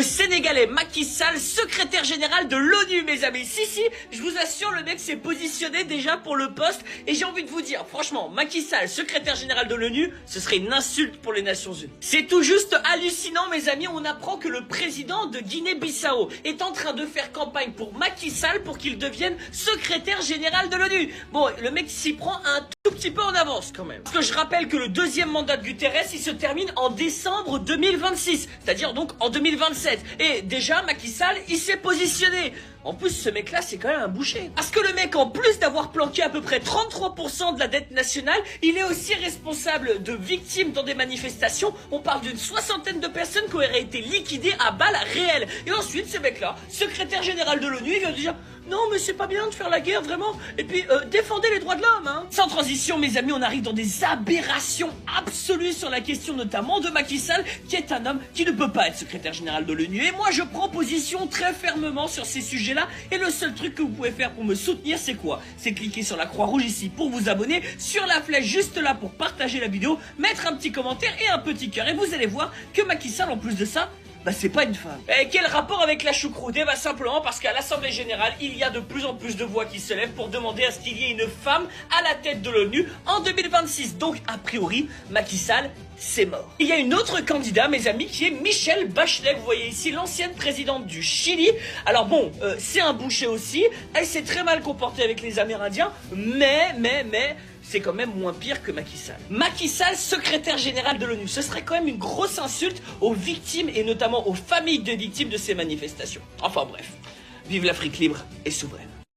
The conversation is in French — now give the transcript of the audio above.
Le Sénégalais Macky Sall, secrétaire général de l'ONU, mes amis. Si, je vous assure, le mec s'est positionné déjà pour le poste. Et j'ai envie de vous dire, franchement, Macky Sall, secrétaire général de l'ONU, ce serait une insulte pour les Nations Unies. C'est tout juste hallucinant, mes amis. On apprend que le président de Guinée-Bissau est en train de faire campagne pour Macky Sall pour qu'il devienne secrétaire général de l'ONU. Bon, le mec s'y prend un tout petit peu en avance quand même. Parce que je rappelle que le deuxième mandat de Guterres, il se termine en décembre 2026. C'est-à-dire donc en 2027. Et déjà, Macky Sall, il s'est positionné. En plus, ce mec-là, c'est quand même un boucher. Parce que le mec, en plus d'avoir planqué à peu près 33% de la dette nationale, il est aussi responsable de victimes dans des manifestations. On parle d'une 60aine de personnes qui auraient été liquidées à balles réelles. Et ensuite, ce mec-là, secrétaire général de l'ONU, il vient de dire... Non, mais c'est pas bien de faire la guerre, vraiment. Et puis, défendez les droits de l'homme, hein. Sans transition, mes amis, on arrive dans des aberrations absolues sur la question notamment de Macky Sall, qui est un homme qui ne peut pas être secrétaire général de l'ONU. Et moi, je prends position très fermement sur ces sujets-là. Et le seul truc que vous pouvez faire pour me soutenir, c'est quoi? C'est cliquer sur la croix rouge ici pour vous abonner, sur la flèche juste là pour partager la vidéo, mettre un petit commentaire et un petit cœur. Et vous allez voir que Macky Sall, en plus de ça, bah c'est pas une femme. Et quel rapport avec la choucroute? Eh bah simplement parce qu'à l'Assemblée Générale, il y a de plus en plus de voix qui se lèvent pour demander à ce qu'il y ait une femme à la tête de l'ONU en 2026. Donc, a priori, Macky Sall, c'est mort. Il y a une autre candidat, mes amis, qui est Michelle Bachelet. Vous voyez ici l'ancienne présidente du Chili. Alors bon, c'est un boucher aussi. Elle s'est très mal comportée avec les Amérindiens, mais... c'est quand même moins pire que Macky Sall. Macky Sall, secrétaire général de l'ONU, ce serait quand même une grosse insulte aux victimes et notamment aux familles de victimes de ces manifestations. Enfin bref, vive l'Afrique libre et souveraine.